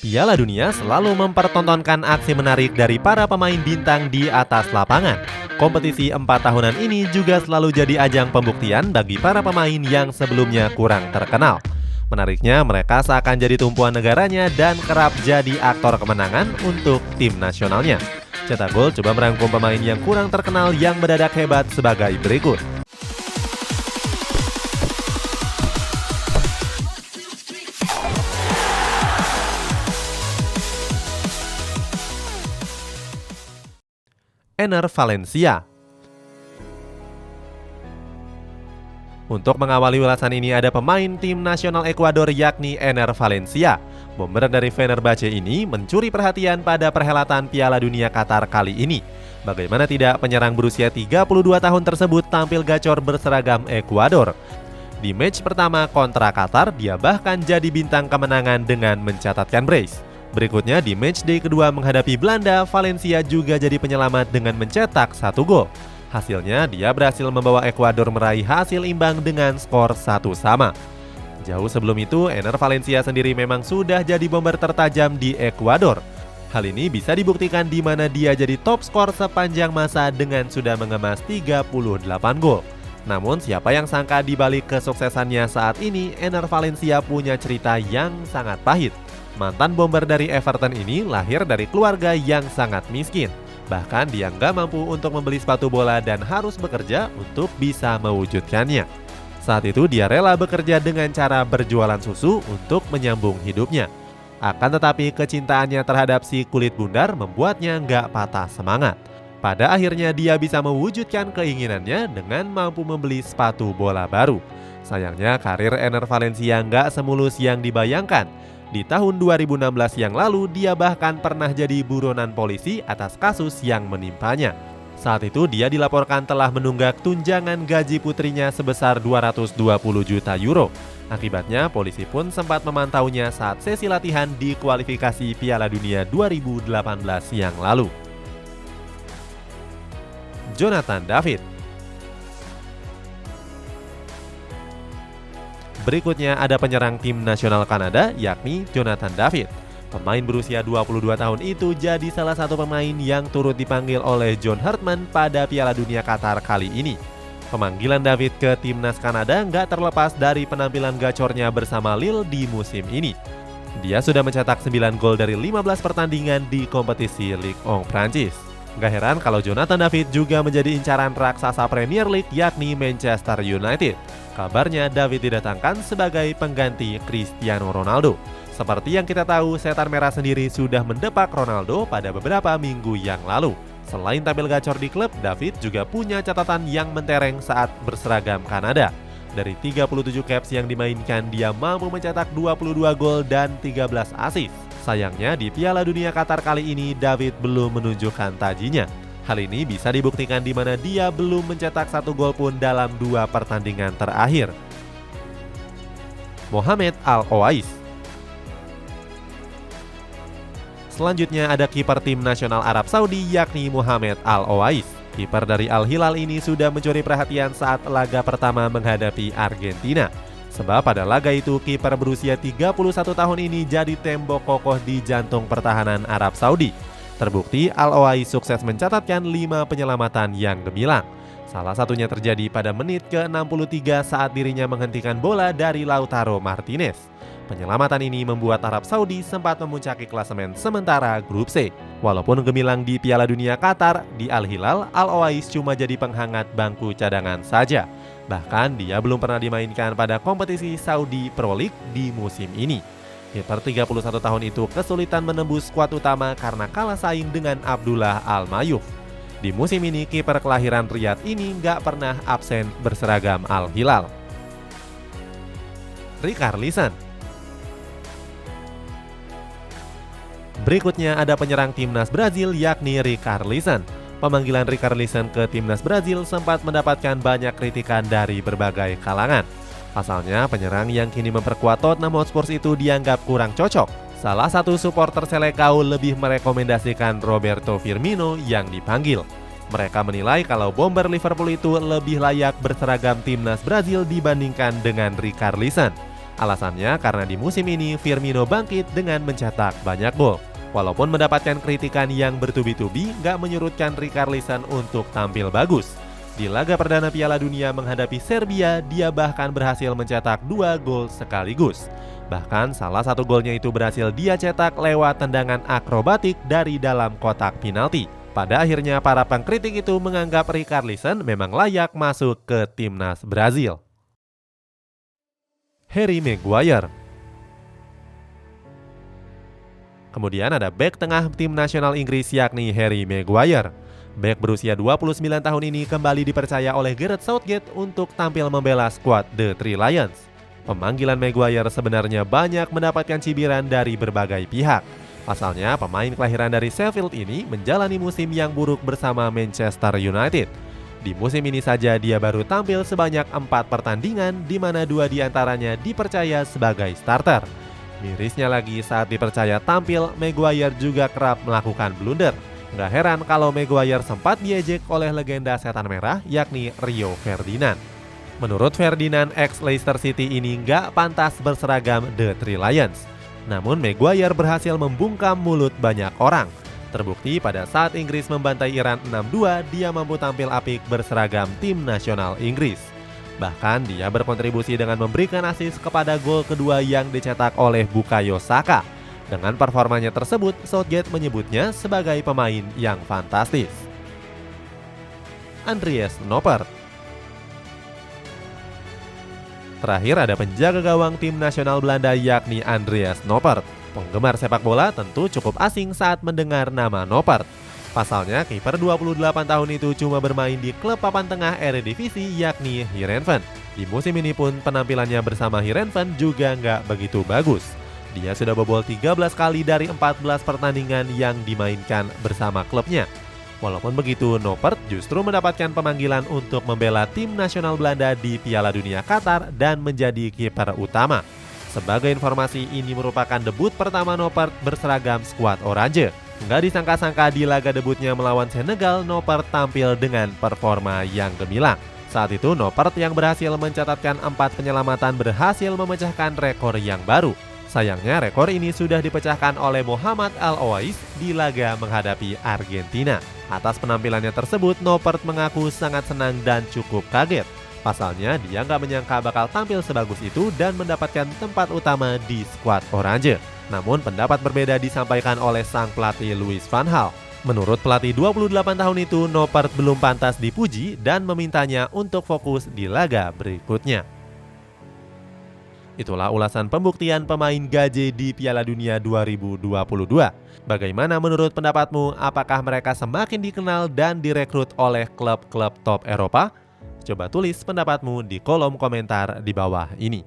Piala Dunia selalu mempertontonkan aksi menarik dari para pemain bintang di atas lapangan. Kompetisi 4 tahunan ini juga selalu jadi ajang pembuktian bagi para pemain yang sebelumnya kurang terkenal. Menariknya, mereka seakan jadi tumpuan negaranya dan kerap jadi aktor kemenangan untuk tim nasionalnya. Cetak Gol coba merangkum pemain yang kurang terkenal yang mendadak hebat sebagai berikut. Enner Valencia. Untuk mengawali ulasan ini ada pemain tim nasional Ekuador yakni Enner Valencia. Bomber dari Fenerbahce ini mencuri perhatian pada perhelatan Piala Dunia Qatar kali ini. Bagaimana tidak, penyerang berusia 32 tahun tersebut tampil gacor berseragam Ekuador. Di match pertama kontra Qatar, dia bahkan jadi bintang kemenangan dengan mencatatkan brace. Berikutnya di matchday kedua menghadapi Belanda, Valencia juga jadi penyelamat dengan mencetak 1 gol. Hasilnya dia berhasil membawa Ekuador meraih hasil imbang dengan skor 1-1. Jauh sebelum itu, Enner Valencia sendiri memang sudah jadi bomber tertajam di Ekuador. Hal ini bisa dibuktikan di mana dia jadi top skor sepanjang masa dengan sudah mengemas 38 gol. Namun siapa yang sangka di balik kesuksesannya saat ini, Enner Valencia punya cerita yang sangat pahit. Mantan bomber dari Everton ini lahir dari keluarga yang sangat miskin. Bahkan dia nggak mampu untuk membeli sepatu bola dan harus bekerja untuk bisa mewujudkannya. Saat itu dia rela bekerja dengan cara berjualan susu untuk menyambung hidupnya. Akan tetapi kecintaannya terhadap si kulit bundar membuatnya nggak patah semangat. Pada akhirnya dia bisa mewujudkan keinginannya dengan mampu membeli sepatu bola baru. Sayangnya karir Enner Valencia nggak semulus yang dibayangkan. Di tahun 2016 yang lalu, dia bahkan pernah jadi buronan polisi atas kasus yang menimpanya. Saat itu dia dilaporkan telah menunggak tunjangan gaji putrinya sebesar 220 juta euro. Akibatnya, polisi pun sempat memantaunya saat sesi latihan di kualifikasi Piala Dunia 2018 yang lalu. Jonathan David. Berikutnya ada penyerang tim nasional Kanada yakni Jonathan David. Pemain berusia 22 tahun itu jadi salah satu pemain yang turut dipanggil oleh John Hartman pada Piala Dunia Qatar kali ini. Pemanggilan David ke timnas Kanada nggak terlepas dari penampilan gacornya bersama Lille di musim ini. Dia sudah mencetak 9 gol dari 15 pertandingan di kompetisi Ligue 1 Prancis. Gak heran kalau Jonathan David juga menjadi incaran raksasa Premier League yakni Manchester United. Kabarnya David didatangkan sebagai pengganti Cristiano Ronaldo. Seperti yang kita tahu, setan merah sendiri sudah mendepak Ronaldo pada beberapa minggu yang lalu. Selain tampil gacor di klub, David juga punya catatan yang mentereng saat berseragam Kanada. Dari 37 caps yang dimainkan, dia mampu mencetak 22 gol dan 13 assist. Sayangnya di Piala Dunia Qatar kali ini David belum menunjukkan tajinya. Hal ini bisa dibuktikan di mana dia belum mencetak 1 gol pun dalam 2 pertandingan terakhir. Mohamed Al-Owais. Selanjutnya ada kiper tim nasional Arab Saudi yakni Mohamed Al-Owais. Kiper dari Al-Hilal ini sudah mencuri perhatian saat laga pertama menghadapi Argentina. Sebab pada laga itu kiper berusia 31 tahun ini jadi tembok kokoh di jantung pertahanan Arab Saudi. Terbukti Al-Owais sukses mencatatkan 5 penyelamatan yang gemilang. Salah satunya terjadi pada menit ke-63 saat dirinya menghentikan bola dari Lautaro Martinez. Penyelamatan ini membuat Arab Saudi sempat memuncaki klasemen sementara grup C. Walaupun gemilang di Piala Dunia Qatar, di Al-Hilal, Al-Owais cuma jadi penghangat bangku cadangan saja. Bahkan dia belum pernah dimainkan pada kompetisi Saudi Pro League di musim ini. Kiper 31 tahun itu kesulitan menembus skuad utama karena kalah saing dengan Abdullah Al-Mayuf. Di musim ini, kiper kelahiran Riyadh ini nggak pernah absen berseragam Al-Hilal. Richarlison. Berikutnya ada penyerang timnas Brazil yakni Richarlison. Pemanggilan Richarlison ke timnas Brazil sempat mendapatkan banyak kritikan dari berbagai kalangan. Pasalnya, penyerang yang kini memperkuat Tottenham Hotspur itu dianggap kurang cocok. Salah satu supporter Selecao lebih merekomendasikan Roberto Firmino yang dipanggil. Mereka menilai kalau bomber Liverpool itu lebih layak berseragam timnas Brazil dibandingkan dengan Richarlison. Alasannya karena di musim ini Firmino bangkit dengan mencetak banyak gol. Walaupun mendapatkan kritikan yang bertubi-tubi, nggak menyurutkan Richarlison untuk tampil bagus. Di laga perdana Piala Dunia menghadapi Serbia, dia bahkan berhasil mencetak 2 gol sekaligus. Bahkan salah satu golnya itu berhasil dia cetak lewat tendangan akrobatik dari dalam kotak penalti. Pada akhirnya para pengkritik itu menganggap Richarlison memang layak masuk ke timnas Brazil. Harry Maguire. Kemudian ada bek tengah tim nasional Inggris yakni Harry Maguire. Bek berusia 29 tahun ini kembali dipercaya oleh Gareth Southgate untuk tampil membela skuad The Three Lions. Pemanggilan Maguire sebenarnya banyak mendapatkan cibiran dari berbagai pihak. Pasalnya, pemain kelahiran dari Sheffield ini menjalani musim yang buruk bersama Manchester United. Di musim ini saja dia baru tampil sebanyak 4 pertandingan, di mana 2 diantaranya dipercaya sebagai starter. Mirisnya lagi saat dipercaya tampil, Maguire juga kerap melakukan blunder. Nggak heran kalau Maguire sempat diejek oleh legenda setan merah yakni Rio Ferdinand. Menurut Ferdinand, ex-Leicester City ini nggak pantas berseragam The Three Lions. Namun Maguire berhasil membungkam mulut banyak orang. Terbukti pada saat Inggris membantai Iran 6-2, dia mampu tampil apik berseragam tim nasional Inggris. Bahkan dia berkontribusi dengan memberikan assist kepada gol kedua yang dicetak oleh Bukayo Saka. Dengan performanya tersebut, Southgate menyebutnya sebagai pemain yang fantastis. Andries Noppert. Terakhir ada penjaga gawang tim nasional Belanda yakni Andries Noppert. Penggemar sepak bola tentu cukup asing saat mendengar nama Noppert. Pasalnya kiper 28 tahun itu cuma bermain di klub papan tengah Eredivisie yakni Heerenveen. Di musim ini pun penampilannya bersama Heerenveen juga nggak begitu bagus. Dia sudah bobol 13 kali dari 14 pertandingan yang dimainkan bersama klubnya. Walaupun begitu, Noppert justru mendapatkan pemanggilan untuk membela tim nasional Belanda di Piala Dunia Qatar dan menjadi kiper utama. Sebagai informasi, ini merupakan debut pertama Noppert berseragam skuad oranye. Nggak disangka-sangka di laga debutnya melawan Senegal, Noppert tampil dengan performa yang gemilang. Saat itu, Noppert yang berhasil mencatatkan 4 penyelamatan berhasil memecahkan rekor yang baru. Sayangnya rekor ini sudah dipecahkan oleh Mohamed Al-Owais di laga menghadapi Argentina. Atas penampilannya tersebut, Noppert mengaku sangat senang dan cukup kaget. Pasalnya dia nggak menyangka bakal tampil sebagus itu dan mendapatkan tempat utama di skuad oranye. Namun pendapat berbeda disampaikan oleh sang pelatih Louis van Gaal. Menurut pelatih 28 tahun itu, Noppert belum pantas dipuji dan memintanya untuk fokus di laga berikutnya. Itulah ulasan pembuktian pemain gaje di Piala Dunia 2022. Bagaimana menurut pendapatmu? Apakah mereka semakin dikenal dan direkrut oleh klub-klub top Eropa? Coba tulis pendapatmu di kolom komentar di bawah ini.